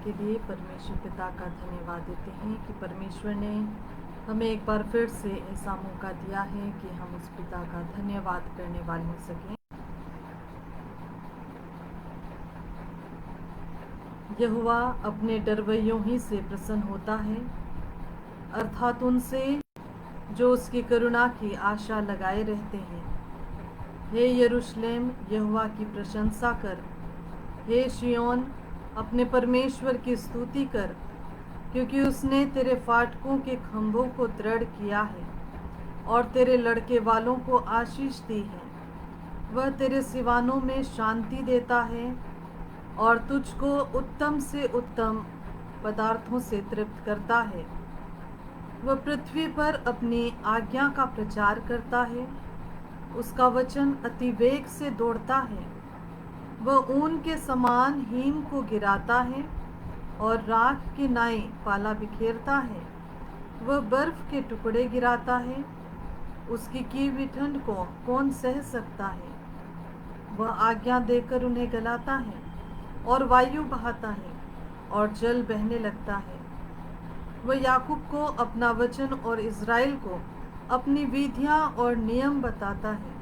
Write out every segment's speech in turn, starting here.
के लिए परमेश्वर पिता का धन्यवाद देते हैं कि परमेश्वर ने हमें एक बार फिर से ऐसा मौका दिया है कि हम उस पिता का धन्यवाद करने वाले हो सकें। यहोवा अपने डरवैयों ही से प्रसन्न होता है, अर्थात उनसे जो उसकी करुणा की आशा लगाए रहते हैं। हे यरूशलेम, यहोवा की प्रशंसा कर। हे शियोन, अपने परमेश्वर की स्तुति कर, क्योंकि उसने तेरे फाटकों के खंभों को दृढ़ किया है और तेरे लड़के वालों को आशीष दी है। वह तेरे सिवानों में शांति देता है और तुझको उत्तम से उत्तम पदार्थों से तृप्त करता है। वह पृथ्वी पर अपनी आज्ञा का प्रचार करता है, उसका वचन अति वेग से दौड़ता है। वह ऊन के समान हिम को गिराता है और राख की नाई पाला बिखेरता है। वह बर्फ के टुकड़े गिराता है, उसकी की हुई ठंड को कौन सह सकता है। वह आज्ञा देकर उन्हें गलाता है और वायु बहाता है और जल बहने लगता है। वह याकूब को अपना वचन और इज़राइल को अपनी विधियां और नियम बताता है।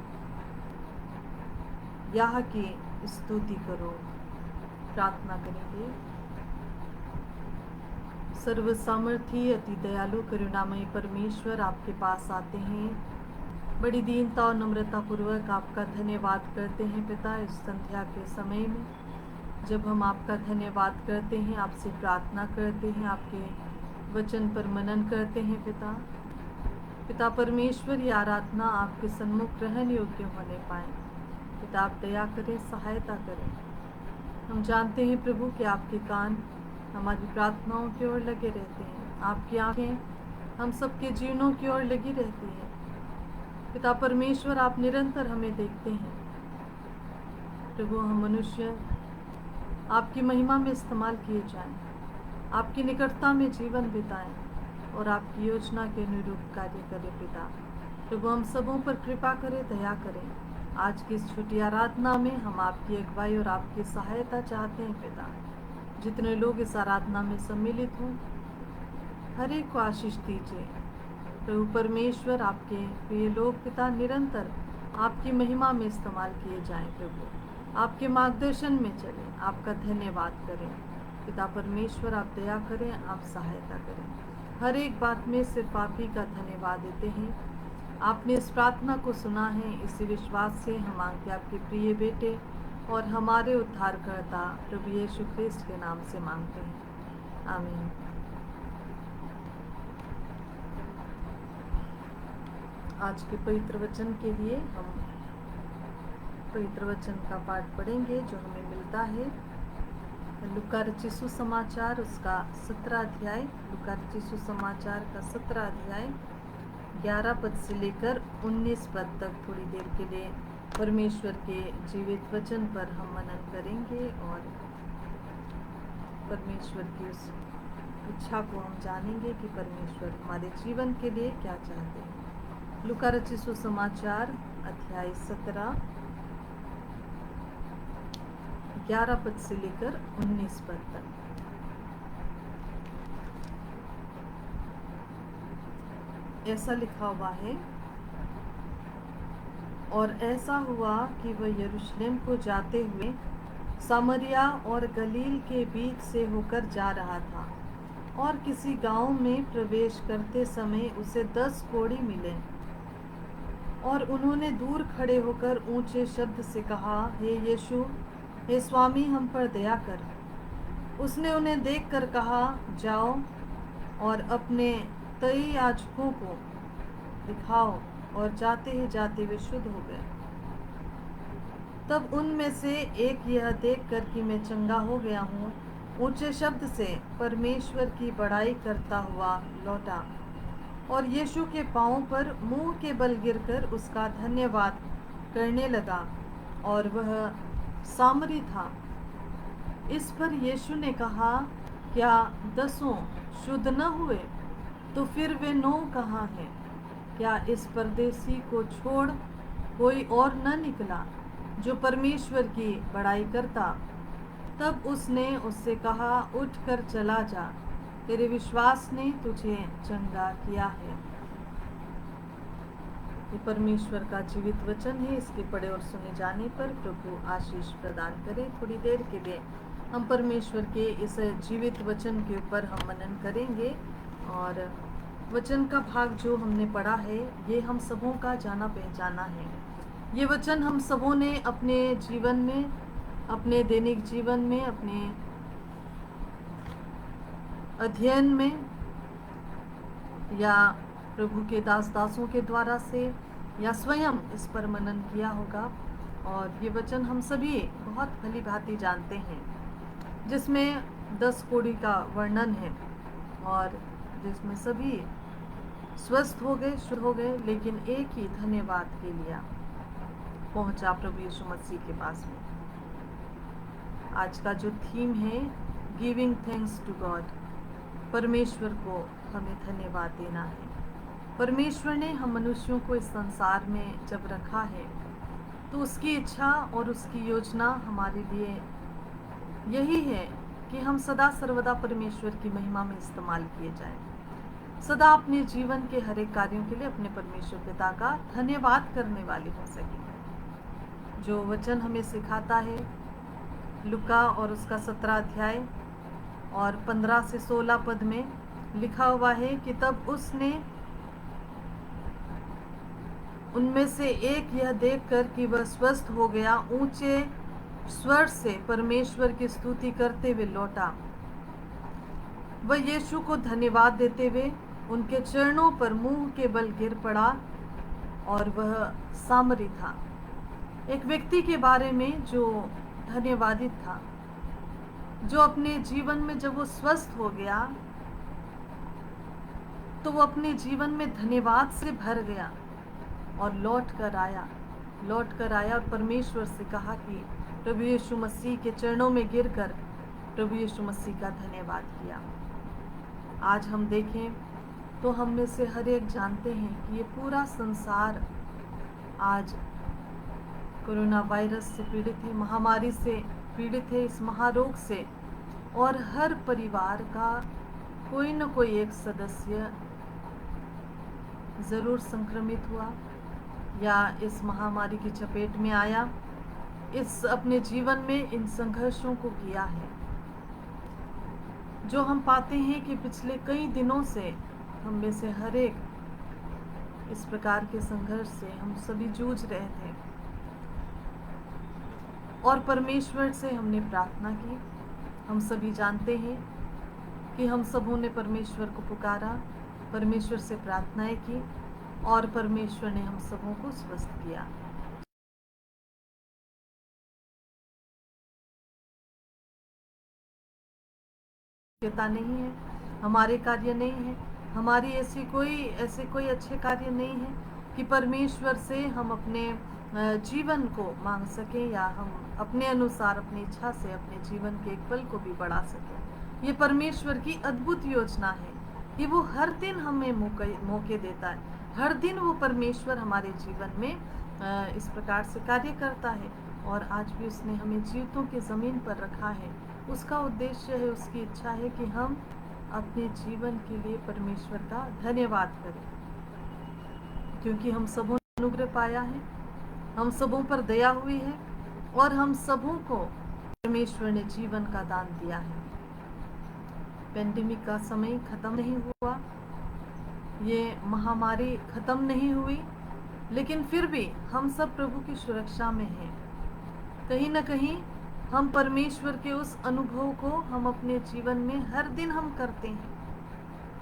यह की स्तुति करो। प्रार्थना करेंगे। सर्व सामर्थी अति दयालु करुणामय परमेश्वर, आपके पास आते हैं, बड़ी दीनता और नम्रता पूर्वक आपका धन्यवाद करते हैं पिता। इस संध्या के समय में जब हम आपका धन्यवाद करते हैं, आपसे प्रार्थना करते हैं, आपके वचन पर मनन करते हैं पिता परमेश्वर, ये आराधना आपके सन्मुख ग्रहण योग्य होने पाए। पिता आप दया करें, सहायता करें। हम जानते हैं प्रभु कि आपके कान हमारी प्रार्थनाओं की ओर लगे रहते हैं, आपकी आंखें हम सबके जीवनों की ओर लगी रहती हैं। पिता परमेश्वर, आप निरंतर हमें देखते हैं प्रभु। हम मनुष्य आपकी महिमा में इस्तेमाल किए जाएं, आपकी निकटता में जीवन बिताएं और आपकी योजना के अनुरूप कार्य करें पिता। प्रभु हम सबों पर कृपा करें, दया करें। आज की इस छोटी आराधना में हम आपकी अगुवाई और आपकी सहायता चाहते हैं पिता। जितने लोग इस आराधना में सम्मिलित हों, हर एक को आशीष दीजिए प्रभु परमेश्वर। आपके प्रिय लोग पिता निरंतर आपकी महिमा में इस्तेमाल किए जाएं प्रभु। आपके मार्गदर्शन में चलें, आपका धन्यवाद करें पिता परमेश्वर। आप दया करें, आप सहायता करें। हर एक बात में सिर्फ आप ही का धन्यवाद देते हैं। आपने इस प्रार्थना को सुना है, इसी विश्वास से हम मांगते आपके प्रिय बेटे और हमारे उद्धारकर्ता प्रभु यीशु ख्रिस्त के नाम से मांगते हैं, आमीन। आज के पवित्र वचन के लिए हम पवित्र वचन का पाठ पढ़ेंगे जो हमें मिलता है लूका रचित सुसमाचार, उसका 17 अध्याय। लूका रचित सुसमाचार का 17 अध्याय 11 पद से लेकर 19 पद तक थोड़ी देर के लिए परमेश्वर के जीवित वचन पर हम मनन करेंगे और परमेश्वर की उस इच्छा को हम जानेंगे कि परमेश्वर हमारे जीवन के लिए क्या चाहते हैं। लूका रचित सुसमाचार अध्याय 17 11 पद से लेकर 19 पद तक। ऐसा लिखा हुआ है, और ऐसा हुआ कि वह यरूशलेम को जाते हुए सामरिया और गलील के बीच से होकर जा रहा था, और किसी गांव में प्रवेश करते समय उसे 10 कोढ़ी मिले, और उन्होंने दूर खड़े होकर ऊंचे शब्द से कहा, हे यीशु, हे स्वामी, हम पर दया कर। उसने उन्हें देखकर कहा, जाओ और अपने 23 याजकों को दिखाओ, और जाते ही जाते वे शुद्ध हो गए। तब उनमें से एक यह देखकर कि मैं चंगा हो गया हूँ, ऊंचे शब्द से परमेश्वर की बड़ाई करता हुआ लौटा और यीशु के पांवों पर मुंह के बल गिरकर उसका धन्यवाद करने लगा, और वह सामरी था। इस पर यीशु ने कहा, क्या 10 शुद्ध न हुए? तो फिर वे 9 कहाँ हैं? क्या इस परदेसी को छोड़ कोई और न निकला जो परमेश्वर की बड़ाई करता? तब उसने उससे कहा, उठ कर चला जा, तेरे विश्वास ने तुझे चंगा किया है। ये परमेश्वर का जीवित वचन है। इसके पढ़े और सुने जाने पर प्रभु आशीष प्रदान करे। थोड़ी देर के लिए हम परमेश्वर के इस जीवित वचन के ऊपर हम मनन करेंगे। और वचन का भाग जो हमने पढ़ा है ये हम सबों का जाना पहचाना है। ये वचन हम सबों ने अपने जीवन में, अपने दैनिक जीवन में, अपने अध्ययन में या प्रभु के दासों के द्वारा से या स्वयं इस पर मनन किया होगा। और ये वचन हम सभी बहुत भली भांति जानते हैं, जिसमें 10 कोड़ी का वर्णन है और जिसमें सभी स्वस्थ हो गए, शुद्ध हो गए, लेकिन एक ही धन्यवाद के लिए पहुंचा प्रभु यीशु मसीह के पास में। आज का जो थीम है, गिविंग थैंक्स टू गॉड, परमेश्वर को हमें धन्यवाद देना है। परमेश्वर ने हम मनुष्यों को इस संसार में जब रखा है तो उसकी इच्छा और उसकी योजना हमारे लिए यही है कि हम सदा सर्वदा परमेश्वर की महिमा में इस्तेमाल किए जाएं, सदा अपने जीवन के हर एक कार्यों के लिए अपने परमेश्वर पिता का धन्यवाद करने वाले हो सके। जो वचन हमें सिखाता है लुका और उसका 17 अध्याय और 15 से 16 पद में लिखा हुआ है कि तब उसने उनमें से एक यह देखकर कि वह स्वस्थ हो गया, ऊंचे स्वर से परमेश्वर की स्तुति करते हुए लौटा। वह यीशु को धन्यवाद देते हुए उनके चरणों पर मुंह के बल गिर पड़ा और वह सामरी था। एक व्यक्ति के बारे में जो धन्यवादित था, जो अपने जीवन में जब वो स्वस्थ हो गया तो वो अपने जीवन में धन्यवाद से भर गया और लौट कर आया और परमेश्वर से कहा कि प्रभु यीशु मसीह के चरणों में गिरकर प्रभु यीशु मसीह का धन्यवाद किया। आज हम देखें तो हम में से हर एक जानते हैं कि ये पूरा संसार आज कोरोना वायरस से पीड़ित है, महामारी से पीड़ित है, इस महारोग से, और हर परिवार का कोई न कोई एक सदस्य ज़रूर संक्रमित हुआ या इस महामारी की चपेट में आया, इस अपने जीवन में इन संघर्षों को किया है। जो हम पाते हैं कि पिछले कई दिनों से हम में से हर एक इस प्रकार के संघर्ष से हम सभी जूझ रहे थे और परमेश्वर से हमने प्रार्थना की। हम सभी जानते हैं कि हम सबों ने परमेश्वर को पुकारा, परमेश्वर से प्रार्थनाएं की और परमेश्वर ने हम सबों को स्वस्थ किया। नहीं है, हमारे कार्य नहीं है, हमारी ऐसे कोई अच्छे कार्य नहीं है कि परमेश्वर से हम अपने जीवन को मांग सकें या हम अपने अनुसार अपनी इच्छा से अपने जीवन के एक पल को भी बढ़ा सकें। ये परमेश्वर की अद्भुत योजना है कि वो हर दिन हमें मौके देता है। हर दिन वो परमेश्वर हमारे जीवन में इस प्रकार से कार्य करता है और आज भी उसने हमें जीवितों की ज़मीन पर रखा है। उसका उद्देश्य है, उसकी इच्छा है कि हम अपने जीवन के लिए परमेश्वर का धन्यवाद करें, क्योंकि हम सबों ने अनुग्रह पाया है, हम सबों पर दया हुई है और हम सबों को परमेश्वर ने जीवन का दान दिया है। पेंडेमिक का समय खत्म नहीं हुआ, ये महामारी खत्म नहीं हुई, लेकिन फिर भी हम सब प्रभु की सुरक्षा में हैं। कहीं न कहीं हम परमेश्वर के उस अनुभव को हम अपने जीवन में हर दिन हम करते हैं,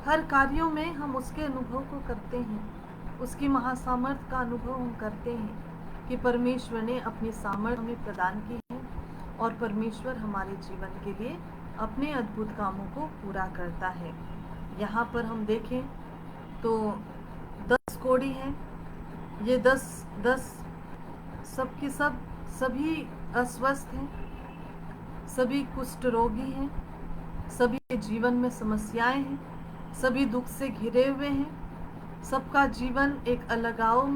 हर कार्यों में हम उसके अनुभव को करते हैं, उसकी महासामर्थ का अनुभव हम करते हैं कि परमेश्वर ने अपनी सामर्थ हमें प्रदान की है और परमेश्वर हमारे जीवन के लिए अपने अद्भुत कामों को पूरा करता है। यहाँ पर हम देखें तो 10 कोड़ी हैं, ये 10 सबकी सभी अस्वस्थ हैं, सभी कुष्ठ रोगी हैं, सभी के जीवन में समस्याएं हैं, सभी दुख से घिरे हुए हैं, सबका जीवन एक अलगाव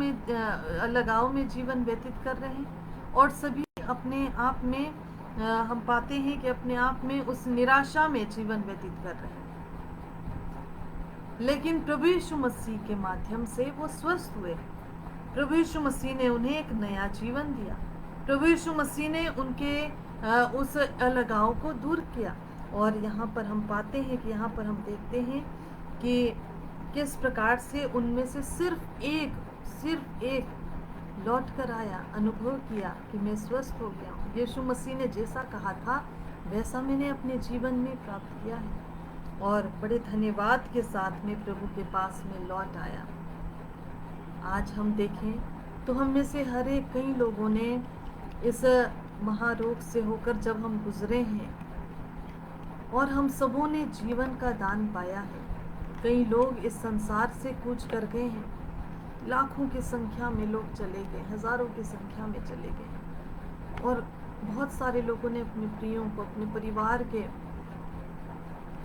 में जीवन व्यतीत कर रहे हैं और सभी अपने आप में हम पाते हैं कि अपने आप में उस निराशा में जीवन व्यतीत कर रहे हैं। लेकिन प्रभु यीशु मसीह के माध्यम से वो स्वस्थ हुए। प्रभु यीशु मसीह ने उन्हें एक नया जीवन दिया। प्रभु यीशु मसीह ने उनके उस अलगाव को दूर किया। और यहाँ पर हम पाते हैं कि यहाँ पर हम देखते हैं कि किस प्रकार से उनमें से सिर्फ एक लौट कर आया, अनुभव किया कि मैं स्वस्थ हो गया हूँ। यीशु मसीह ने जैसा कहा था वैसा मैंने अपने जीवन में प्राप्त किया है। और बड़े धन्यवाद के साथ में प्रभु के पास में लौट आया। आज हम देखें तो हम में से हर एक कई लोगों ने इस महारोग से होकर जब हम गुजरे हैं और हम सबों ने जीवन का दान पाया है। कई लोग इस संसार से कूच कर गए हैं। लाखों की संख्या में लोग चले गए, हजारों की संख्या में चले गए। और बहुत सारे लोगों ने अपने प्रियों को, अपने परिवार के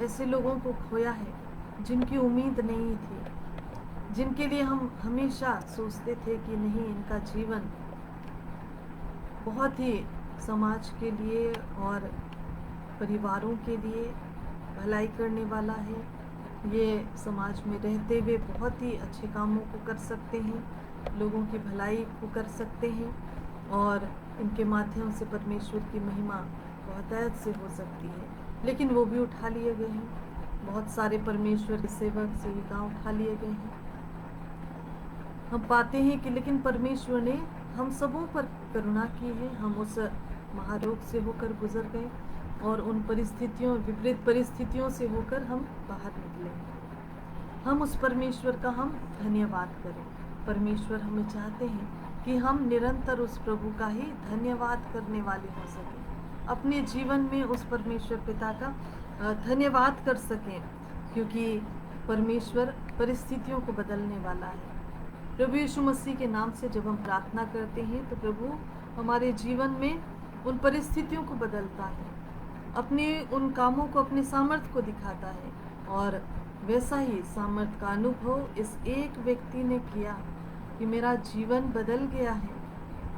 ऐसे लोगों को खोया है जिनकी उम्मीद नहीं थी, जिनके लिए हम हमेशा सोचते थे कि नहीं, इनका जीवन बहुत ही समाज के लिए और परिवारों के लिए भलाई करने वाला है। ये समाज में रहते हुए बहुत ही अच्छे कामों को कर सकते हैं, लोगों की भलाई को कर सकते हैं और इनके माध्यम से परमेश्वर की महिमा बहुतायत से हो सकती है। लेकिन वो भी उठा लिए गए हैं। बहुत सारे परमेश्वर के सेवक सेविका उठा लिए गए हैं। हम पाते हैं कि लेकिन परमेश्वर ने हम सबों पर करुणा की है। हम उस महारोग से होकर गुजर गए और उन परिस्थितियों, विपरीत परिस्थितियों से होकर हम बाहर निकले। हम उस परमेश्वर का हम धन्यवाद करें। परमेश्वर हमें चाहते हैं कि हम निरंतर उस प्रभु का ही धन्यवाद करने वाले हो सकें, अपने जीवन में उस परमेश्वर पिता का धन्यवाद कर सकें, क्योंकि परमेश्वर परिस्थितियों को बदलने वाला है। प्रभु यीशु मसीह के नाम से जब हम प्रार्थना करते हैं तो प्रभु हमारे जीवन में उन परिस्थितियों को बदलता है, अपने उन कामों को, अपने सामर्थ्य को दिखाता है। और वैसा ही सामर्थ्य का अनुभव इस एक व्यक्ति ने किया कि मेरा जीवन बदल गया है।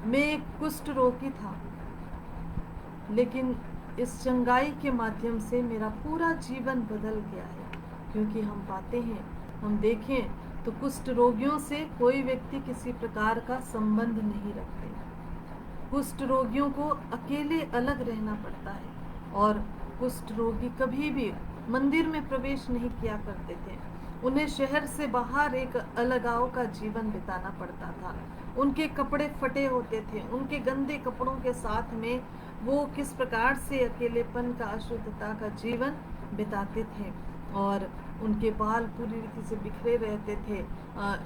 मैं एक कुष्ठ रोगी था, लेकिन इस चंगाई के माध्यम से मेरा पूरा जीवन बदल गया है। क्योंकि हम पाते हैं, हम देखें तो कुष्ठ रोगियों से कोई व्यक्ति किसी प्रकार का संबंध नहीं रखते। कुष्ठ रोगियों को अकेले अलग रहना पड़ता है और कुष्ठ रोगी कभी भी मंदिर में प्रवेश नहीं किया करते थे। उन्हें शहर से बाहर एक अलगाव का जीवन बिताना पड़ता था। उनके कपड़े फटे होते थे। उनके गंदे कपड़ों के साथ में वो किस प्रकार से अकेलेपन का, अशुद्धता का जीवन बिताते थे और उनके बाल पूरी रीति से बिखरे रहते थे,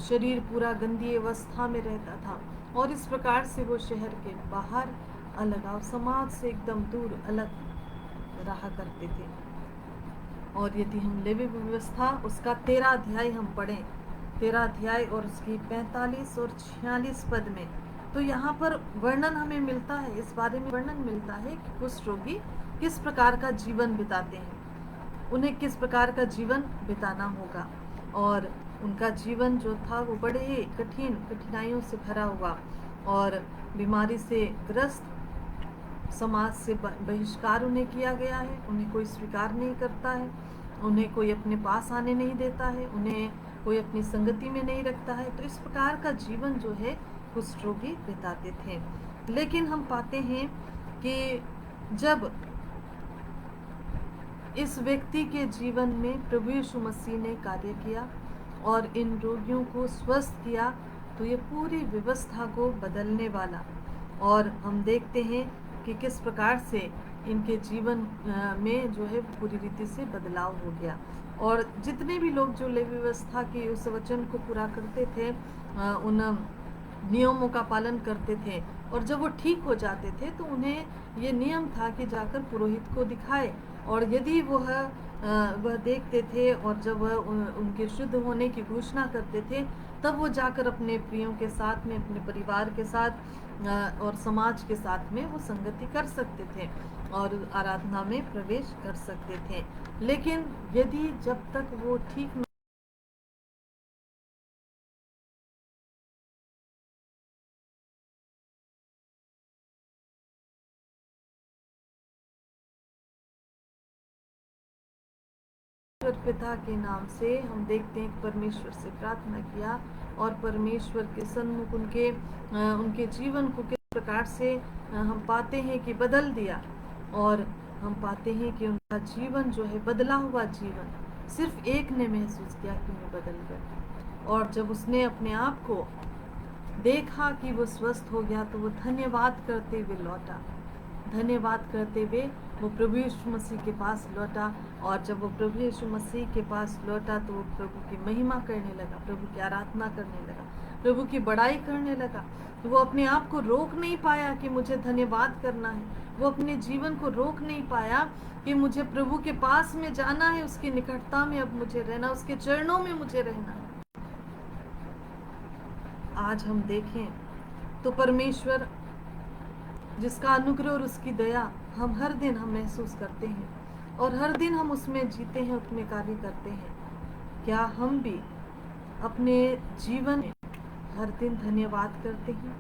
शरीर पूरा गंदी अवस्था में रहता था। और इस प्रकार से वो शहर के बाहर अलगाव, समाज से एकदम दूर अलग रहा करते थे। और यदि हम लेवी व्यवस्था उसका 13 अध्याय हम पढ़ें, 13 अध्याय और उसकी 45 और 46 पद में, तो यहाँ पर वर्णन हमें मिलता है, इस बारे में वर्णन मिलता है कि कुष्ठ रोगी किस प्रकार का जीवन बिताते हैं, उन्हें किस प्रकार का जीवन बिताना होगा। और उनका जीवन जो था वो बड़े ही कठिनाइयों से भरा हुआ और बीमारी से ग्रस्त, समाज से बहिष्कार उन्हें किया गया है। उन्हें कोई स्वीकार नहीं करता है, उन्हें कोई अपने पास आने नहीं देता है, उन्हें कोई अपनी संगति में नहीं रखता है। तो इस प्रकार का जीवन जो है कुष्ठ रोगी बिताते थे। लेकिन हम पाते हैं कि जब इस व्यक्ति के जीवन में प्रभु यीशु मसीह ने कार्य किया और इन रोगियों को स्वस्थ किया, तो ये पूरी व्यवस्था को बदलने वाला। और हम देखते हैं कि किस प्रकार से इनके जीवन में जो है पूरी रीति से बदलाव हो गया। और जितने भी लोग जो लेवी व्यवस्था के उस वचन को पूरा करते थे, उन नियमों का पालन करते थे, और जब वो ठीक हो जाते थे तो उन्हें ये नियम था कि जाकर पुरोहित को दिखाए। और यदि वह देखते थे और जब वह उनके शुद्ध होने की घोषणा करते थे, तब वो जाकर अपने प्रियों के साथ में, अपने परिवार के साथ और समाज के साथ में वो संगति कर सकते थे और आराधना में प्रवेश कर सकते थे। लेकिन यदि जब तक वो ठीक परमेश्वर पिता के नाम से हम देखते हैं कि परमेश्वर से प्रार्थना किया और परमेश्वर के सन्मुख उनके जीवन को किस प्रकार से हम पाते हैं कि बदल दिया। और हम पाते हैं कि उनका जीवन जो है, बदला हुआ जीवन, सिर्फ एक ने महसूस किया कि मैं बदल गया। और जब उसने अपने आप को देखा कि वो स्वस्थ हो गया तो वो धन्यवाद करते हुए लौटा। धन्यवाद करते हुए वो प्रभु यीशु मसीह के पास लौटा। और जब वो प्रभु यीशु मसीह के पास लौटा तो वो प्रभु की महिमा करने लगा, प्रभु की आराधना करने लगा, प्रभु की बड़ाई करने लगा। वो अपने आप को रोक नहीं पाया कि मुझे धन्यवाद करना है। वो अपने जीवन को रोक नहीं पाया कि मुझे प्रभु के पास में जाना है, उसकी निकटता में अब मुझे रहना, उसके चरणों में मुझे रहना है। आज हम देखें तो परमेश्वर जिसका अनुग्रह और उसकी दया हम हर दिन हम महसूस करते हैं और हर दिन हम उसमें जीते हैं, उसमें कार्य करते हैं। क्या हम भी अपने जीवन में हर दिन धन्यवाद करते हैं?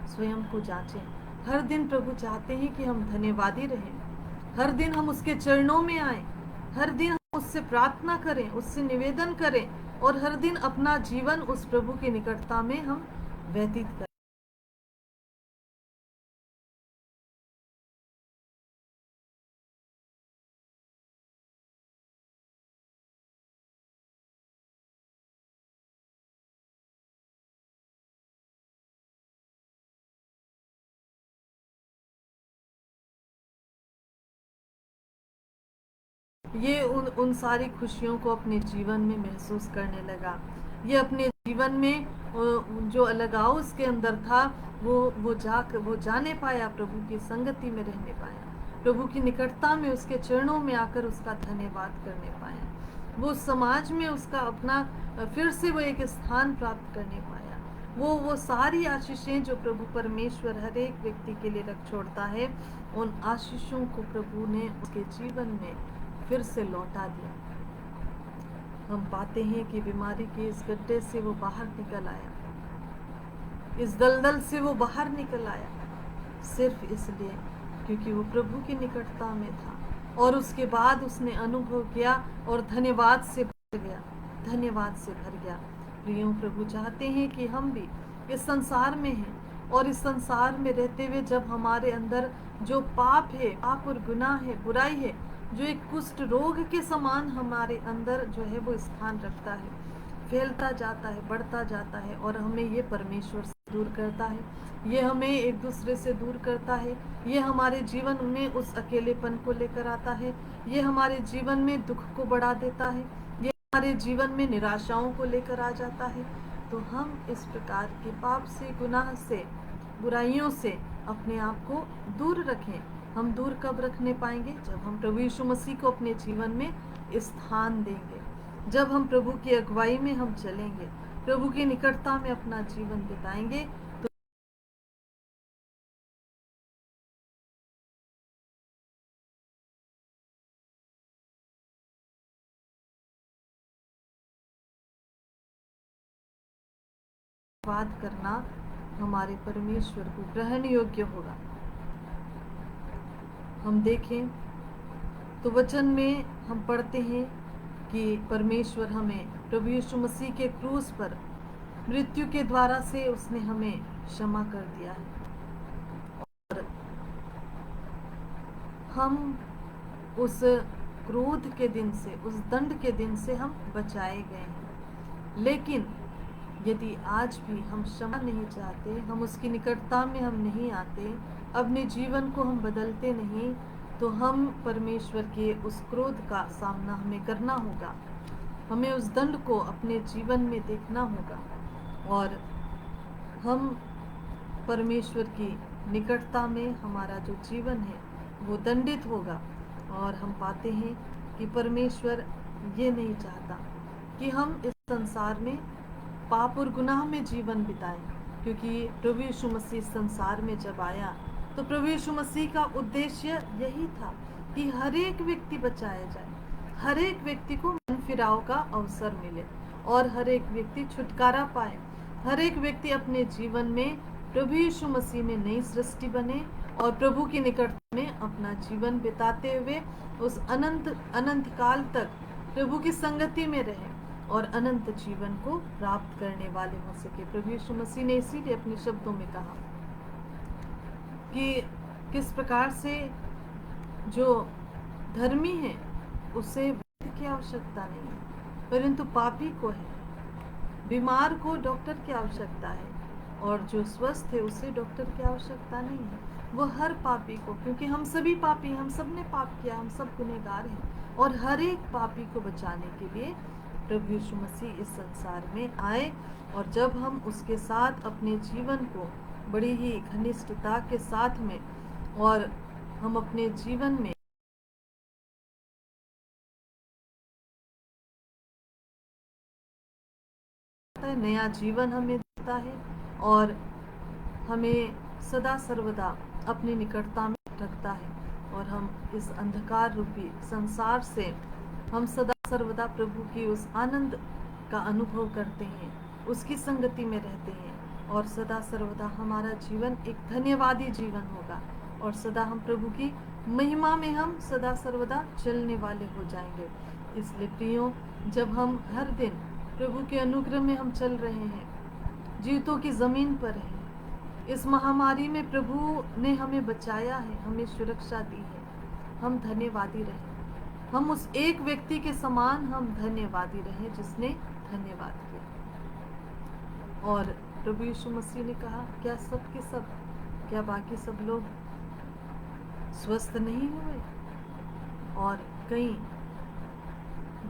स्वयं को जांचें। हर दिन प्रभु चाहते हैं कि हम धन्यवादी रहें। हर दिन हम उसके चरणों में आएं, हर दिन हम उससे प्रार्थना करें, उससे निवेदन करें और हर दिन अपना जीवन उस प्रभु की निकटता में हम व्यतीत करें। ये उन सारी खुशियों को अपने जीवन में महसूस करने लगा। ये अपने जीवन में जो अलगाव उसके अंदर था वो जाने पाया, प्रभु की संगति में रहने पाया, प्रभु की निकटता में उसके चरणों में आकर उसका धन्यवाद करने पाया। वो समाज में उसका अपना फिर से वो एक स्थान प्राप्त करने पाया। वो सारी आशीषें जो प्रभु परमेश्वर हर एक व्यक्ति के लिए रख छोड़ता है, उन आशीषों को प्रभु ने उसके जीवन में फिर से लौटा दिया। हम पाते हैं कि बीमारी के इस गड्ढे से वो बाहर निकल आया, इस दलदल से वो बाहर निकल आया, सिर्फ इसलिए क्योंकि वो प्रभु की निकटता में था। और उसके बाद उसने अनुभव किया और धन्यवाद से भर गया, धन्यवाद से भर गया। प्रियो, प्रभु चाहते हैं कि हम भी इस संसार में हैं और इस संसार में रहते हुए जब हमारे अंदर जो पाप है, पाप और गुनाह है, बुराई है, जो एक कुष्ठ रोग के समान हमारे अंदर जो है वो स्थान रखता है, फैलता जाता है, बढ़ता जाता है और हमें ये परमेश्वर से दूर करता है, ये हमें एक दूसरे से दूर करता है, ये हमारे जीवन में उस अकेलेपन को लेकर आता है, ये हमारे जीवन में दुख को बढ़ा देता है, ये हमारे जीवन में निराशाओं को लेकर आ जाता है। तो हम इस प्रकार के पाप से, गुनाह से, बुराइयों से अपने आप को दूर रखें। हम दूर कब रखने पाएंगे? जब हम प्रभु यीशु मसीह को अपने जीवन में स्थान देंगे, जब हम प्रभु की अगुवाई में हम चलेंगे, प्रभु की निकटता में अपना जीवन बिताएंगे। तो बात करना हमारे परमेश्वर को ग्रहण योग्य होगा। हम देखें तो वचन में हम पढ़ते हैं कि परमेश्वर हमें प्रभु यीशु मसीह के क्रूस पर मृत्यु के द्वारा से उसने हमें क्षमा कर दिया है और हम उस क्रोध के दिन से, उस दंड के दिन से हम बचाए गए हैं। लेकिन यदि आज भी हम क्षमा नहीं चाहते, हम उसकी निकटता में हम नहीं आते, अपने जीवन को हम बदलते नहीं, तो हम परमेश्वर के उस क्रोध का सामना हमें करना होगा। हमें उस दंड को अपने जीवन में देखना होगा और हम परमेश्वर की निकटता में हमारा जो जीवन है वो दंडित होगा। और हम पाते हैं कि परमेश्वर ये नहीं चाहता कि हम इस संसार में पाप और गुनाह में जीवन बिताएं, क्योंकि प्रभु यीशु मसीह संसार में जब आया तो प्रभु यीशु मसीह का उद्देश्य यही था कि हर एक व्यक्ति बचाया जाए, हर एक व्यक्ति को मन फिराव का अवसर मिले और हर एक व्यक्ति छुटकारा पाए, हर एक व्यक्ति अपने जीवन में प्रभु यीशु मसीह में नई सृष्टि बने और प्रभु की निकटता में अपना जीवन बिताते हुए उस अनंत काल तक प्रभु की संगति में रहें और अनंत जीवन को प्राप्त करने वाले हो सके। प्रभु यीशु मसीह ने इसीलिए अपने शब्दों में कहा कि किस प्रकार से जो धर्मी है उसे वैद्य की आवश्यकता नहीं है, परंतु पापी को है। बीमार को डॉक्टर की आवश्यकता है और जो स्वस्थ है उसे डॉक्टर की आवश्यकता नहीं है। वो हर पापी को, क्योंकि हम सभी पापी, हम सब ने पाप किया, हम सब गुनहगार हैं, और हर एक पापी को बचाने के लिए प्रभु यीशु मसीह इस संसार में आए। और जब हम उसके साथ अपने जीवन को बड़ी ही घनिष्ठता के साथ में और हम अपने जीवन में नया जीवन हमें देता है और हमें सदा सर्वदा अपनी निकटता में रखता है, और हम इस अंधकार रूपी संसार से हम सदा सर्वदा प्रभु की उस आनंद का अनुभव करते हैं, उसकी संगति में रहते हैं, और सदा सर्वदा हमारा जीवन एक धन्यवादी जीवन होगा, और सदा हम प्रभु की महिमा में हम सदा सर्वदा चलने वाले हो जाएंगे। इसलिए प्रियो, जब हम हर दिन प्रभु के अनुग्रह में हम चल रहे हैं, जीवितों की जमीन पर हैं, इस महामारी में प्रभु ने हमें बचाया है, हमें सुरक्षा दी है, हम धन्यवादी रहें। हम उस एक व्यक्ति के समान हम धन्यवादी रहें जिसने धन्यवाद किया। और प्रभु यीशु मसीह ने कहा, क्या सब के सब, क्या बाकी सब लोग स्वस्थ नहीं हुए? और कई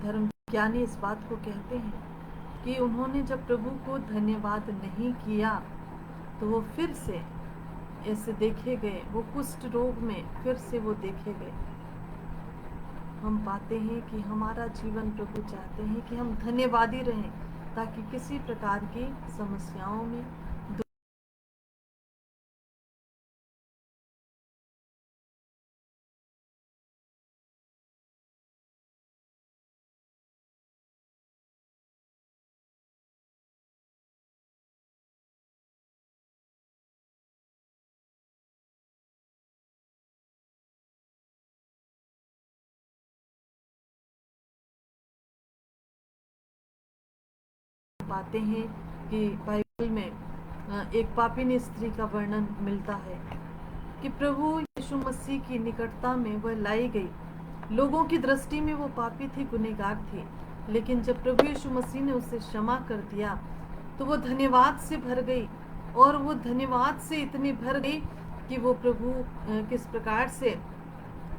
धर्म ज्ञानी इस बात को कहते हैं कि उन्होंने जब प्रभु को धन्यवाद नहीं किया तो वो फिर से ऐसे देखे गए, वो कुष्ठ रोग में फिर से वो देखे गए। हम पाते हैं कि हमारा जीवन प्रभु चाहते हैं कि हम धन्यवादी रहें, ताकि किसी प्रकार की समस्याओं में पाते हैं कि बाइबल में एक पापिनी स्त्री का वर्णन मिलता है कि प्रभु यीशु मसीह की निकटता में वह लाई गई। लोगों की दृष्टि में वो पापी थी, गुनहगार थी, लेकिन जब प्रभु यीशु मसीह ने उसे क्षमा कर दिया तो वो धन्यवाद से भर गई, और वो धन्यवाद से इतनी भर गई कि वो प्रभु किस प्रकार से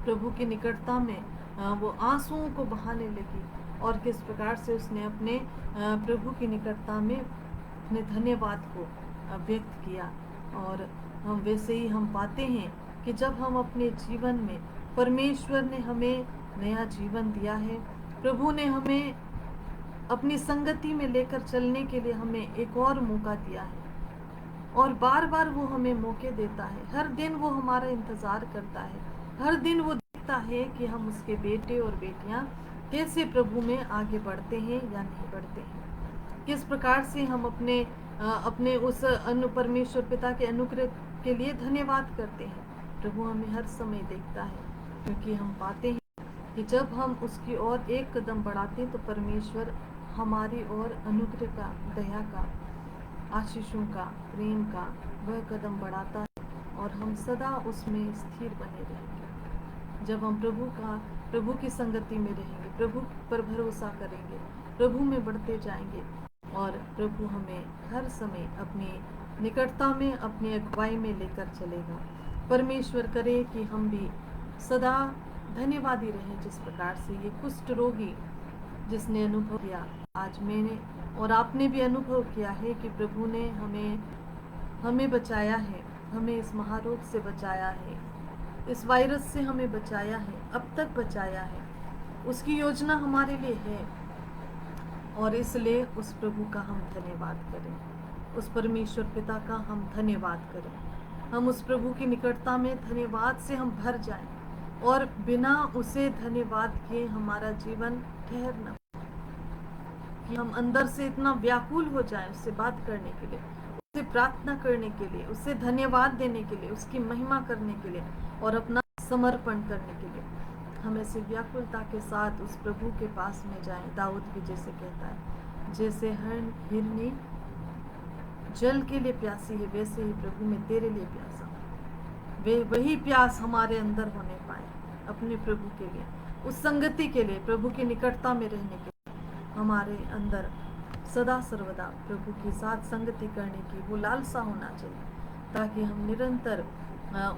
प्रभु की निकटता में वो आंसुओं को बहाने लगी, और किस प्रकार से उसने अपने प्रभु की निकटता में अपने धन्यवाद को व्यक्त किया। और हम वैसे ही हम पाते हैं कि जब हम अपने जीवन में, परमेश्वर ने हमें नया जीवन दिया है, प्रभु ने हमें अपनी संगति में लेकर चलने के लिए हमें एक और मौका दिया है, और बार बार वो हमें मौके देता है। हर दिन वो हमारा इंतजार करता है, हर दिन वो देखता है कि हम उसके बेटे और बेटियां कैसे प्रभु में आगे बढ़ते हैं या नहीं बढ़ते हैं, किस प्रकार से हम अपने उस परमेश्वर पिता के अनुग्रह के लिए धन्यवाद करते हैं। प्रभु हमें हर समय देखता है, क्योंकि हम पाते हैं कि जब हम उसकी ओर एक कदम बढ़ाते हैं तो परमेश्वर हमारी ओर अनुग्रह का, दया का, आशीषों का, प्रेम का वह कदम बढ़ाता है, और हम सदा उसमें स्थिर बने रहेंगे। जब हम प्रभु की संगति में रहेंगे, प्रभु पर भरोसा करेंगे, प्रभु में बढ़ते जाएंगे, और प्रभु हमें हर समय अपनी निकटता में, अपनी अगुवाई में लेकर चलेगा। परमेश्वर करे कि हम भी सदा धन्यवादी रहें, जिस प्रकार से ये कुष्ठ रोगी जिसने अनुभव किया, आज मैंने और आपने भी अनुभव किया है कि प्रभु ने हमें बचाया है, हमें इस महारोग से बचाया है, इस वायरस से हमें बचाया है, अब तक बचाया है। उसकी योजना हमारे लिए है, और इसलिए उस प्रभु का हम धन्यवाद करें, उस परमेश्वर पिता का हम धन्यवाद करें। हम उस प्रभु की निकटता में धन्यवाद से हम भर जाएं, और बिना उसे धन्यवाद किए हमारा जीवन ठहर न, कि हम अंदर से इतना व्याकुल हो जाएं उससे बात करने के लिए, उससे प्रार्थना करने के लिए, उससे धन्यवाद देने के लिए, उसकी महिमा करने के लिए, और अपना समर्पण करने के लिए। हम ऐसे व्याकुलता के साथ उस प्रभु के पास में जाएं। दाऊद भी जैसे कहता है, जैसे हिरनी जल के लिए प्यासी है, वैसे ही प्रभु मैं तेरे लिए प्यासा हूँ। वे वही प्यास हमारे अंदर होने पाए, अपने प्रभु के लिए, उस संगति के लिए, प्रभु की निकटता में रहने के लिए हमारे अंदर सदा सर्वदा प्रभु की साथ संगति करने की वो लालसा होना चाहिए, ताकि हम निरंतर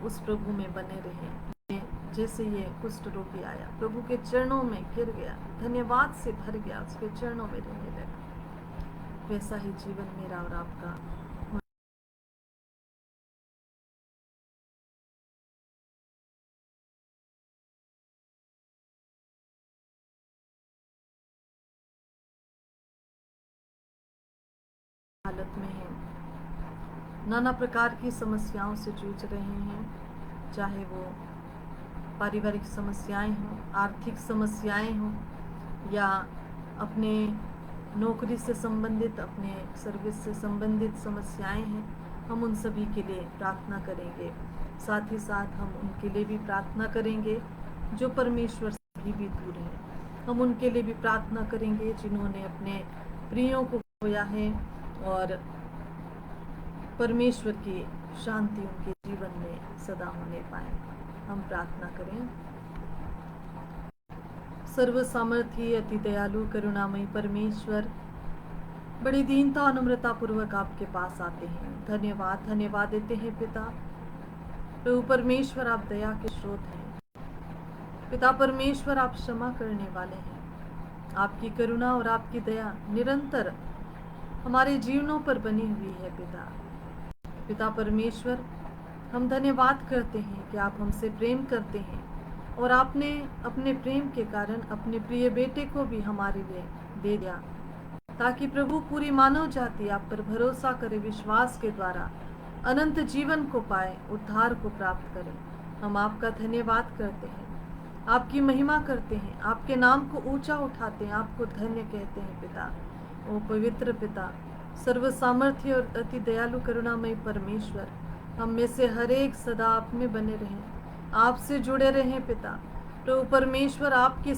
उस प्रभु में बने रहें। जैसे ये कुष्ठ रोगी आया, प्रभु के चरणों में गिर गया, धन्यवाद से भर गया, उसके चरणों में रहने लगा, वैसा ही जीवन मेरा और आपका हालत में है, नाना प्रकार की समस्याओं से जूझ रहे हैं, चाहे वो पारिवारिक समस्याएं हों, आर्थिक समस्याएं हों, या अपने नौकरी से संबंधित, अपने सर्विस से संबंधित समस्याएं हैं, हम उन सभी के लिए प्रार्थना करेंगे। साथ ही साथ हम उनके लिए भी प्रार्थना करेंगे जो परमेश्वर से भी दूर हैं। हम उनके लिए भी प्रार्थना करेंगे जिन्होंने अपने प्रियों को खोया है, और परमेश्वर की शांति उनके जीवन में सदा होने पाए। हम प्रार्थना करें। सर्व सामर्थी अति दयालु करुणामयी परमेश्वर, बड़ी दीनता और नम्रता पूर्वक आपके पास आते हैं। धन्यवाद देते हैं पिता। प्रभु परमेश्वर, आप दया के स्रोत हैं। पिता परमेश्वर, आप क्षमा करने वाले हैं। आपकी करुणा और आपकी दया निरंतर हमारे जीवनों पर बनी हुई है। पिता परमेश्वर, हम धन्यवाद करते हैं कि आप हमसे प्रेम करते हैं, और आपने अपने प्रेम के कारण अपने प्रिय बेटे को भी हमारे लिए दे दिया, ताकि प्रभु पूरी मानव जाति आप पर भरोसा करे, विश्वास के द्वारा अनंत जीवन को पाए, उद्धार को प्राप्त करे। हम आपका धन्यवाद करते हैं, आपकी महिमा करते हैं, आपके नाम को ऊंचा उठाते हैं, आपको धन्य कहते हैं। पिता, ओ पवित्र पिता, सर्व सामर्थ्य और अति दयालु करुणामय परमेश्वर, हम में से हर एक सदा आप में बने रहें, आपसे जुड़े रहें। पिता प्रभु परमेश्वर, आपकी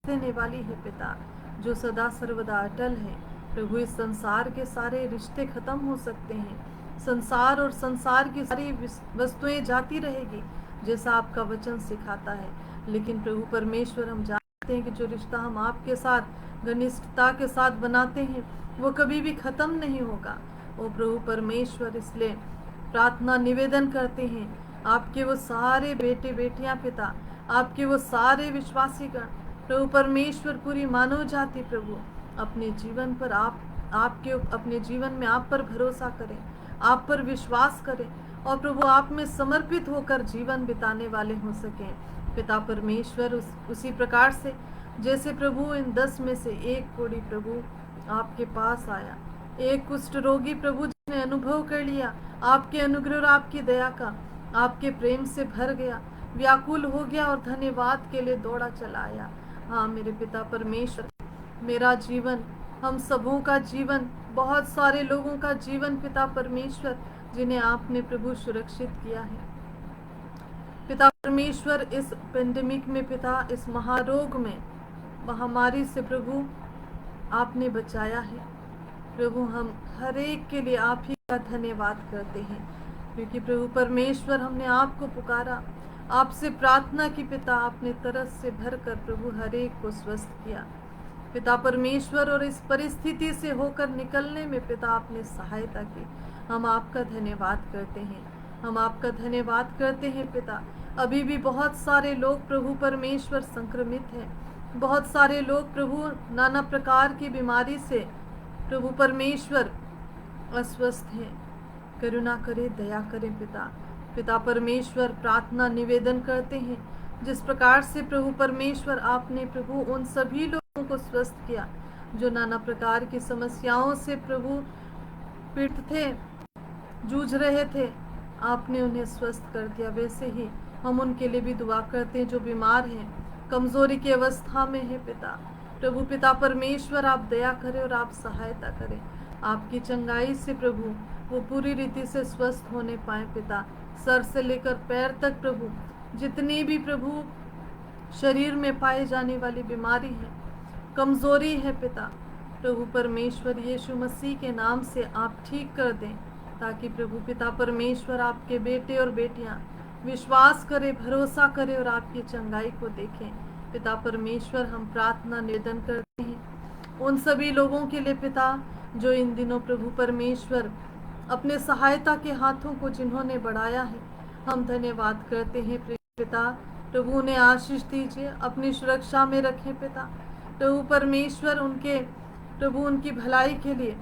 देने वाली है पिता, जो सदा सर्वदा अटल है। प्रभु, इस संसार के सारे रिश्ते खत्म हो सकते हैं, संसार और संसार की सारी वस्तुएं जाती रहेगी, जैसा आपका वचन सिखाता है, लेकिन प्रभु परमेश्वर, हम जानते हैं कि जो रिश्ता हम आपके साथ घनिष्ठता के साथ बनाते हैं वो कभी भी खत्म नहीं होगा। ओ प्रभु परमेश्वर, इसलिए प्रार्थना निवेदन करते हैं, आपके वो सारे बेटे बेटियां पिता, आपके वो सारे विश्वासीगण, प्रभु परमेश्वर, पूरी मानव जाति प्रभु, अपने जीवन पर आपके अपने जीवन में आप पर भरोसा करें, आप पर विश्वास करें, और प्रभु आप में समर्पित होकर जीवन बिताने वाले हो सकें। पिता परमेश्वर, उसी प्रकार से जैसे प्रभु इन 10 में से एक कोढ़ी प्रभु आपके पास आया, एक कुष्ठ रोगी प्रभु जिसने अनुभव कर लिया आपके अनुग्रह और आपकी दया का, आपके प्रेम से भर गया, व्याकुल हो गया और धन्यवाद के लिए दौड़ा चला आया। हाँ मेरे पिता परमेश्वर, मेरा जीवन, हम सबों का जीवन, बहुत सारे लोगों का जीवन पिता परमेश्वर, जिन्हें आपने प्रभु सुरक्षित किया है। पिता परमेश्वर, इस पेंडेमिक में पिता, इस महारोग में, महामारी से प्रभु आपने बचाया है। प्रभु, हम हर एक के लिए आप ही का धन्यवाद करते हैं, क्योंकि प्रभु परमेश्वर, हमने आपको पुकारा, आपसे प्रार्थना की पिता, आपने तरस से भरकर प्रभु हर एक को स्वस्थ किया पिता परमेश्वर, और इस परिस्थिति से होकर निकलने में पिता आपने सहायता की। हम आपका धन्यवाद करते हैं, हम आपका धन्यवाद करते हैं पिता। अभी भी बहुत सारे लोग प्रभु परमेश्वर संक्रमित हैं, बहुत सारे लोग प्रभु नाना प्रकार की बीमारी से प्रभु परमेश्वर अस्वस्थ हैं। करुणा करे, दया करें पिता। पिता परमेश्वर, प्रार्थना निवेदन करते हैं, जिस प्रकार से प्रभु परमेश्वर आपने प्रभु उन सभी लोगों को स्वस्थ किया जो नाना प्रकार की समस्याओं से प्रभु पीड़ित थे, जूझ रहे थे, आपने उन्हें स्वस्थ कर दिया। वैसे ही हम उनके लिए भी दुआ करते हैं जो बीमार हैं। कमजोरी की अवस्था में है पिता। प्रभु पिता परमेश्वर आप दया करें और आप सहायता करें। आपकी चंगाई से प्रभु वो पूरी रीति से स्वस्थ होने पाए पिता। सर से लेकर पैर तक प्रभु जितनी भी प्रभु शरीर में पाए जाने वाली बीमारी है, कमजोरी है पिता, प्रभु परमेश्वर यीशु मसीह के नाम से आप ठीक कर दें, ताकि प्रभु पिता परमेश्वर आपके बेटे और बेटियां विश्वास करें, भरोसा करें और आपकी चंगाई को देखें। पिता परमेश्वर हम प्रार्थना निवेदन करते हैं उन सभी लोगों के लिए पिता जो इन दिनों प्रभु परमेश्वर अपने सहायता के हाथों को जिन्होंने बढ़ाया है, हम धन्यवाद करते हैं पिता। प्रभु उन्हें आशीष दीजिए, अपनी सुरक्षा में रखें पिता। प्रभु परमेश्वर उनके प्रभु उनकी भलाई के लिए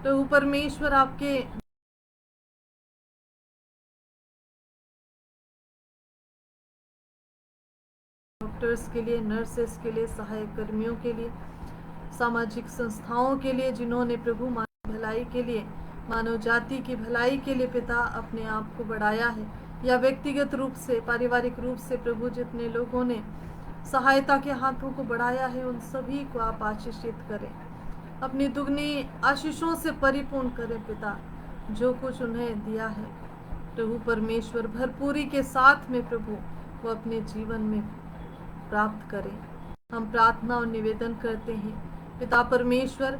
प्रभु परमेश्वर आपके डॉक्टर्स के लिए, नर्सेस के लिए, सहायक कर्मियों के लिए, सामाजिक संस्थाओं के लिए जिन्होंने प्रभु मानव भलाई के लिए, मानव जाति की भलाई के लिए पिता अपने आप को बढ़ाया है, या व्यक्तिगत रूप से, पारिवारिक रूप से प्रभु जितने लोगों ने सहायता के हाथों को बढ़ाया है, उन सभी को आप आशीषित करें, अपनी दुगनी आशीषों से परिपूर्ण करें पिता। जो कुछ उन्हें दिया है प्रभु परमेश्वर भरपूरी के साथ में प्रभु वो अपने जीवन में प्राप्त करें। हम प्रार्थना और निवेदन करते हैं पिता परमेश्वर।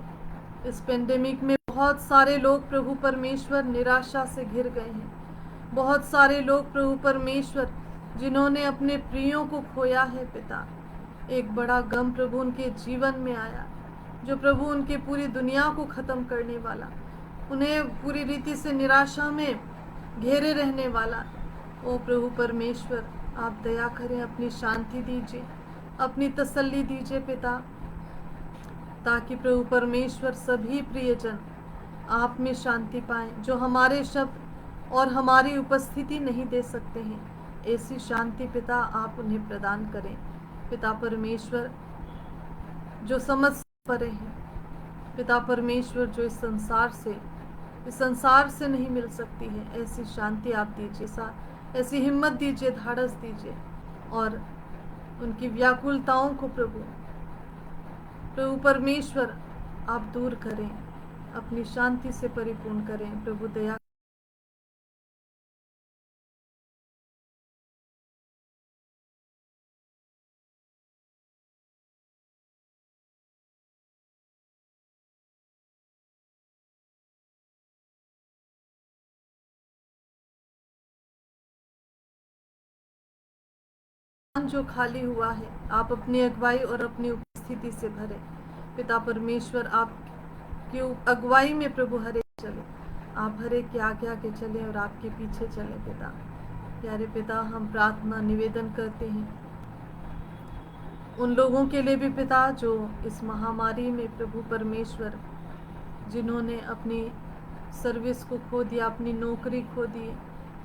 इस पेंडेमिक में बहुत सारे लोग प्रभु परमेश्वर निराशा से घिर गए हैं। बहुत सारे लोग प्रभु परमेश्वर जिन्होंने अपने प्रियों को खोया है पिता, एक बड़ा गम प्रभु उनके जीवन में आया, जो प्रभु उनकी पूरी दुनिया को खत्म करने वाला, उन्हें पूरी रीति से निराशा में घेरे रहने वाला। ओ प्रभु परमेश्वर आप दया करें, अपनी शांति दीजिए, अपनी तसल्ली दीजिए पिता, ताकि प्रभु परमेश्वर सभी प्रियजन आप में शांति पाएं, जो हमारे शब्द और हमारी उपस्थिति नहीं दे सकते हैं। ऐसी शांति पिता आप उन्हें प्रदान करें पिता परमेश्वर, जो समझ परे हैं पिता परमेश्वर, जो इस संसार से नहीं मिल सकती है। ऐसी शांति आप दीजिए, ऐसी हिम्मत दीजिए, धाड़स दीजिए, और उनकी व्याकुलताओं को प्रभु परमेश्वर आप दूर करें, अपनी शांति से परिपूर्ण करें। प्रभु दया जो खाली हुआ है आप अपनी अगुवाई और अपनी उपस्थिति से भरे पिता परमेश्वर। आपकी अगुवाई में प्रभु हरे चले, आप हरे के आगे आगे चले और आपके पीछे चले पिता। प्यारे पिता हम प्रार्थना निवेदन करते हैं उन लोगों के लिए भी पिता जो इस महामारी में प्रभु परमेश्वर जिन्होंने अपनी सर्विस को खो दिया, अपनी नौकरी खो दी,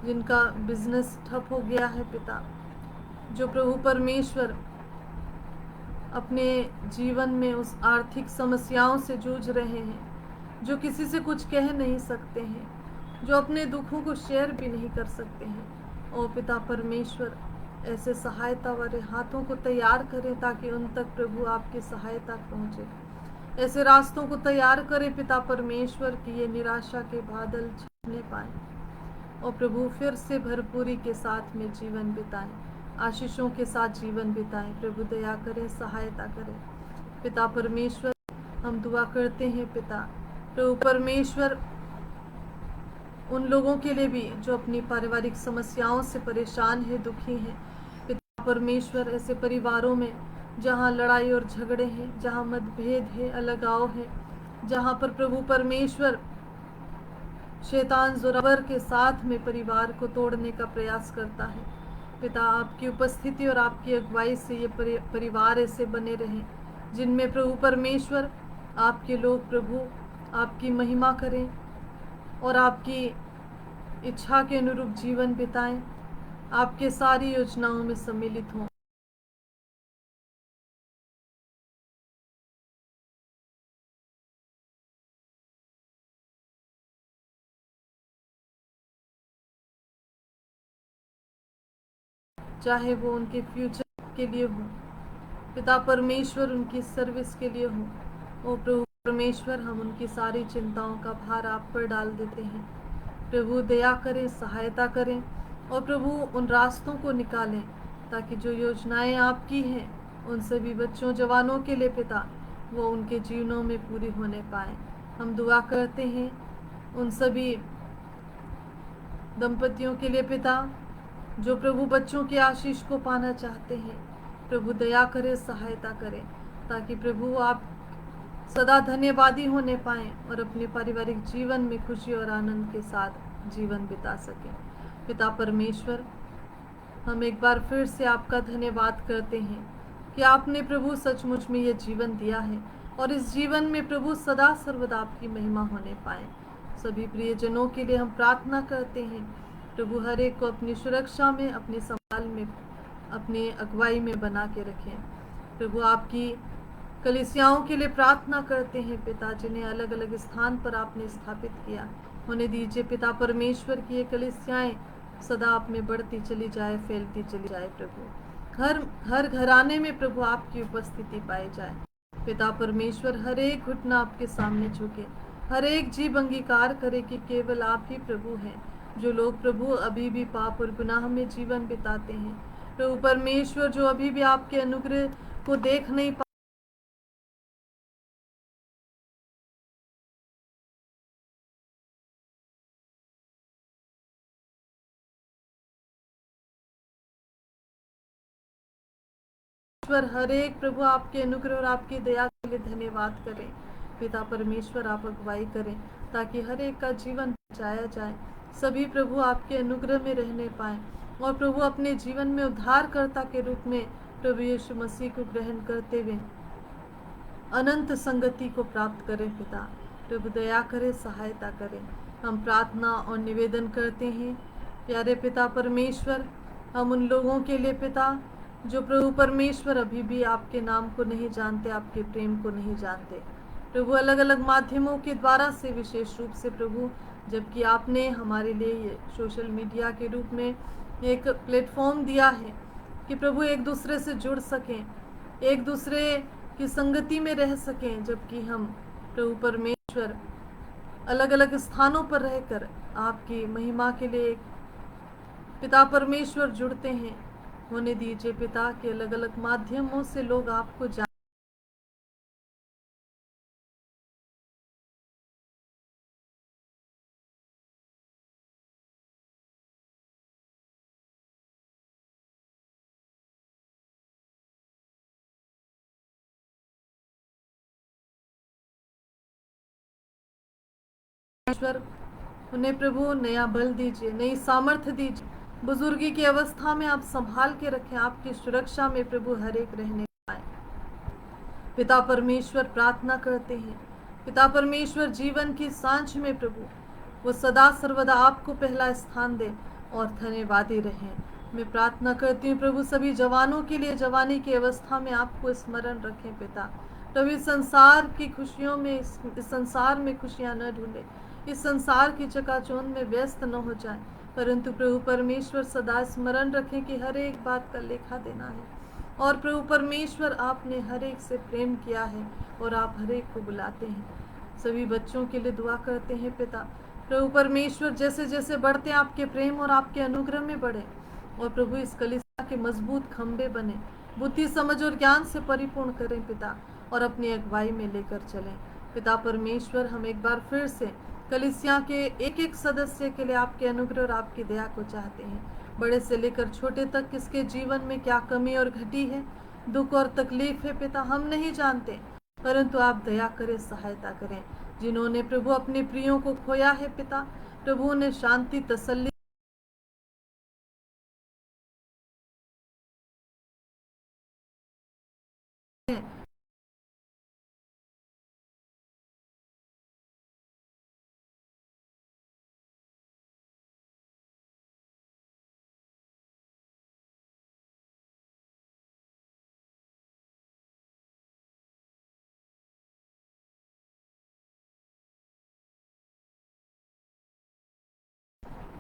जिनका बिजनेस ठप हो गया है पिता, जो प्रभु परमेश्वर अपने जीवन में उस आर्थिक समस्याओं से जूझ रहे हैं, जो किसी से कुछ कह नहीं सकते हैं, जो अपने दुखों को शेयर भी नहीं कर सकते हैं। ओ पिता परमेश्वर ऐसे सहायता वाले हाथों को तैयार करें, ताकि उन तक प्रभु आपकी सहायता पहुंचे। ऐसे रास्तों को तैयार करें पिता परमेश्वर कि ये निराशा के बादल छाने पाए और प्रभु फिर से भरपूरी के साथ में जीवन बिताएं, आशीषों के साथ जीवन बिताएं। प्रभु दया करें, सहायता करें पिता परमेश्वर। हम दुआ करते हैं पिता प्रभु परमेश्वर उन लोगों के लिए भी जो अपनी पारिवारिक समस्याओं से परेशान है, दुखी हैं पिता परमेश्वर। ऐसे परिवारों में जहाँ लड़ाई और झगड़े हैं, जहाँ मतभेद है, अलगाव है, जहाँ पर प्रभु परमेश्वर शैतान जोरावर के साथ में परिवार को तोड़ने का प्रयास करता है पिता, आपकी उपस्थिति और आपकी अगुवाई से ये परिवार ऐसे बने रहें जिनमें प्रभु परमेश्वर आपके लोग प्रभु आपकी महिमा करें और आपकी इच्छा के अनुरूप जीवन बिताएं, आपके सारी योजनाओं में सम्मिलित हों। चाहे वो उनके फ्यूचर के लिए हो, पिता परमेश्वर उनकी सर्विस के लिए हो। ओ प्रभु परमेश्वर, हम उनकी सारी चिंताओं का भार आप पर डाल देते हैं। प्रभु दया करें, सहायता करें और प्रभु उन रास्तों को निकालें ताकि जो योजनाएं आपकी हैं उन सभी बच्चों जवानों के लिए पिता वो उनके जीवनों में पूरी होने पाए। हम दुआ करते हैं उन सभी दंपतियों के लिए पिता जो प्रभु बच्चों के आशीष को पाना चाहते हैं। प्रभु दया करें, सहायता करें ताकि प्रभु आप सदा धन्यवादी होने पाएं और अपने पारिवारिक जीवन में खुशी और आनंद के साथ जीवन बिता सकें। पिता परमेश्वर, हम एक बार फिर से आपका धन्यवाद करते हैं कि आपने प्रभु सचमुच में ये जीवन दिया है और इस जीवन में प्रभु सदा सर्वदा आपकी महिमा होने पाए। सभी प्रियजनों के लिए हम प्रार्थना करते हैं प्रभु हर एक को अपनी सुरक्षा में, अपने संभाल में, अपनी अगुवाई में बना के रखें। प्रभु आपकी कलीसियाओं के लिए प्रार्थना करते हैं पिता, जिन्हें अलग अलग स्थान पर आपने स्थापित किया। होने दीजिए पिता परमेश्वर की ये कलीसियाएं सदा आप में बढ़ती चली जाए, फैलती चली जाए। प्रभु हर हर घराने में प्रभु आपकी उपस्थिति पाई जाए। पिता परमेश्वर हर एक घुटना आपके सामने झुके, हर एक जीव अंगीकार करे कि केवल आप ही प्रभु हैं। जो लोग प्रभु अभी भी पाप और गुनाह में जीवन बिताते हैं, प्रभु परमेश्वर जो अभी भी आपके अनुग्रह को देख नहीं पा हर एक प्रभु आपके अनुग्रह और आपकी दया के लिए धन्यवाद करें। पिता परमेश्वर आप अगुवाई करें ताकि हर एक का जीवन बचाया जाए, सभी प्रभु आपके अनुग्रह में रहने पाए और प्रभु अपने जीवन में उद्धारकर्ता के रूप में प्रभु यीशु मसीह को ग्रहण करते हुए अनंत संगति को प्राप्त करें। पिता प्रभु दया करें, सहायता करें। हम प्रार्थना और निवेदन करते हैं प्यारे पिता परमेश्वर, हम उन लोगों के लिए पिता जो प्रभु परमेश्वर अभी भी आपके नाम को नहीं जानते, आपके प्रेम को नहीं जानते। प्रभु अलग अलग माध्यमों के द्वारा से, विशेष रूप से प्रभु जबकि आपने हमारे लिए ये सोशल मीडिया के रूप में एक प्लेटफॉर्म दिया है कि प्रभु एक दूसरे से जुड़ सकें, एक दूसरे की संगति में रह सकें, जबकि हम प्रभु परमेश्वर अलग अलग स्थानों पर रहकर आपकी महिमा के लिए पिता परमेश्वर जुड़ते हैं। होने दीजिए पिता के अलग अलग माध्यमों से लोग आपको जान उन्हें प्रभु नया बल दीजिए, नई सामर्थ्य दीजिए। बुजुर्गी की अवस्था में आप संभाल के रखें, आपकी सुरक्षा में प्रभु हर एक रहने पाए। पिता परमेश्वर प्रार्थना करते हैं पिता परमेश्वर जीवन की सांझ में प्रभु वो सदा सर्वदा आपको पहला स्थान दे और धन्यवादी रहें। मैं प्रार्थना करती हूँ प्रभु सभी जवानों के लिए, जवानी की अवस्था में आपको स्मरण रखें पिता। प्रभु इस संसार की खुशियों में, इस संसार में खुशियाँ न ढूंढे, इस संसार की चकाचौंध में व्यस्त न हो जाए, परंतु प्रभु परमेश्वर सदा स्मरण रखें कि हर एक बात का लेखा देना है। और प्रभु परमेश्वर आपने हर एक से प्रेम किया है और आप हर एक को बुलाते हैं। सभी बच्चों के लिए दुआ करते हैं पिता। प्रभु परमेश्वर जैसे जैसे बढ़ते आपके प्रेम और आपके अनुग्रह में बढ़े और प्रभु इस कलीसिया के मजबूत खंबे बने, बुद्धि समझ और ज्ञान से परिपूर्ण करें पिता और अपनी अगुवाई में लेकर चलें। पिता परमेश्वर हम एक बार फिर से कलीसिया के एक एक सदस्य के लिए आपके अनुग्रह और आपकी दया को चाहते हैं। बड़े से लेकर छोटे तक किसके जीवन में क्या कमी और घटी है, दुख और तकलीफ है पिता हम नहीं जानते, परंतु आप दया करें, सहायता करें। जिन्होंने प्रभु अपने प्रियों को खोया है पिता, प्रभु ने शांति तसल्ली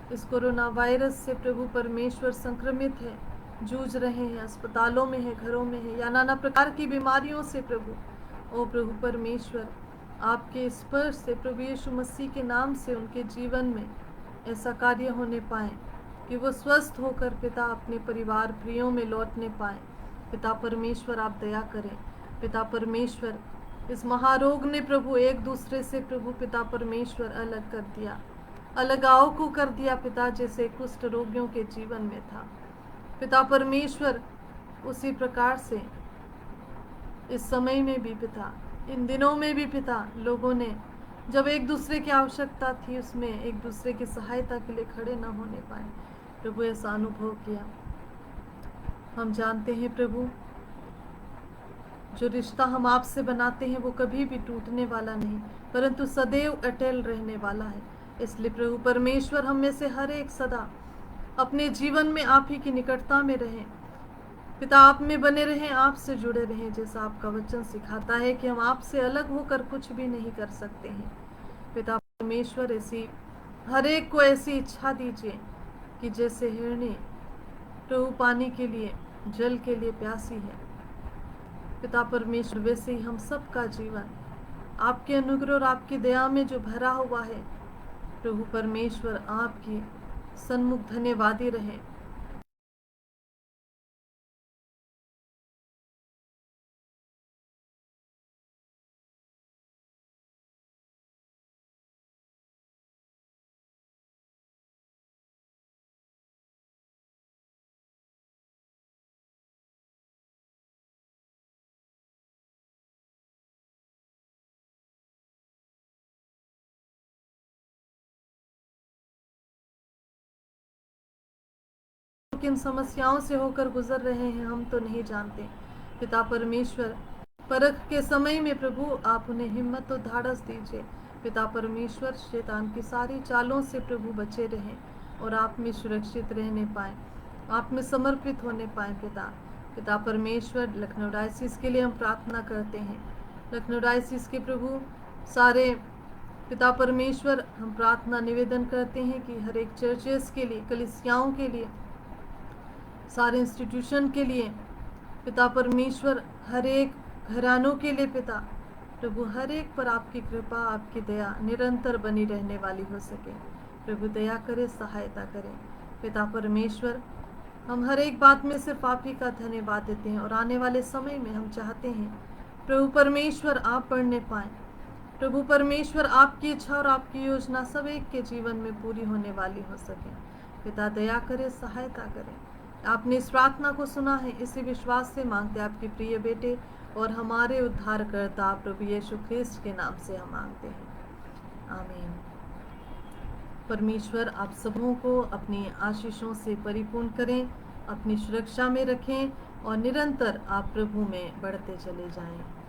इस कोरोना वायरस से प्रभु परमेश्वर संक्रमित है, जूझ रहे हैं, अस्पतालों में हैं, घरों में हैं, या नाना प्रकार की बीमारियों से प्रभु, ओ प्रभु परमेश्वर, आपके स्पर्श से प्रभु यीशु मसीह के नाम से उनके जीवन में ऐसा कार्य होने पाए कि वो स्वस्थ होकर पिता अपने परिवार प्रियों में लौटने पाए। पिता परमेश्वर आप दया करें। पिता परमेश्वर, इस महारोग ने प्रभु एक दूसरे से प्रभु पिता परमेश्वर अलग कर दिया, अलगाव को कर दिया पिता, जैसे कुष्ठ रोगियों के जीवन में था पिता परमेश्वर। उसी प्रकार से इस समय में भी पिता, इन दिनों में भी पिता, लोगों ने जब एक दूसरे की आवश्यकता थी उसमें एक दूसरे की सहायता के लिए खड़े न होने पाए प्रभु, ऐसा अनुभव किया। हम जानते हैं प्रभु, जो रिश्ता हम आपसे बनाते हैं वो कभी भी टूटने वाला नहीं, परंतु सदैव अटल रहने वाला है। इसलिए प्रभु परमेश्वर, हम में से हर एक सदा अपने जीवन में आप ही की निकटता में रहें पिता, आप में बने रहें, आपसे जुड़े रहें, जैसा आपका वचन सिखाता है कि हम आपसे अलग होकर कुछ भी नहीं कर सकते हैं। पिता परमेश्वर, ऐसी हर एक को ऐसी इच्छा दीजिए कि जैसे हिरणी प्रभु पानी के लिए, जल के लिए प्यासी है पिता परमेश्वर, वैसे ही हम सबका जीवन आपके अनुग्रह और आपकी दया में जो भरा हुआ है प्रभु परमेश्वर, आपकी सन्मुख धन्यवादी रहे। किन समस्याओं से होकर गुजर रहे हैं हम तो नहीं जानते पिता परमेश्वर, परख के समय में प्रभु आप उन्हें हिम्मत और धाड़स दीजिए पिता परमेश्वर। शैतान की सारी चालों से प्रभु बचे रहें और आप में सुरक्षित रहने पाए, आप में समर्पित होने पाए पिता परमेश्वर। लखनऊ डायसिस के लिए हम प्रार्थना करते हैं, लखनऊ डायसिस के प्रभु सारे पिता परमेश्वर, हम प्रार्थना निवेदन करते हैं कि हर एक चर्चेस के लिए, कलीसियाओं के लिए, सारे इंस्टीट्यूशन के लिए पिता परमेश्वर, हर एक घरानों के लिए पिता प्रभु, हर एक पर आपकी कृपा, आपकी दया निरंतर बनी रहने वाली हो सके प्रभु, दया करें, सहायता करें पिता परमेश्वर। हम हर एक बात में सिर्फ आप ही का धन्यवाद देते हैं और आने वाले समय में हम चाहते हैं प्रभु परमेश्वर आप बढ़ने पाएं प्रभु परमेश्वर, आपकी इच्छा और आपकी योजना सब एक के जीवन में पूरी होने वाली हो सके पिता, दया करें, सहायता करें। आपने इस प्रार्थना को सुना है, इसी विश्वास से मांगते आपके प्रिय बेटे और हमारे उद्धारकर्ता प्रभु यीशु ख्रिस्त के नाम से हम मांगते हैं, आमीन। परमेश्वर आप सबों को अपनी आशीषों से परिपूर्ण करें, अपनी सुरक्षा में रखें और निरंतर आप प्रभु में बढ़ते चले जाएं।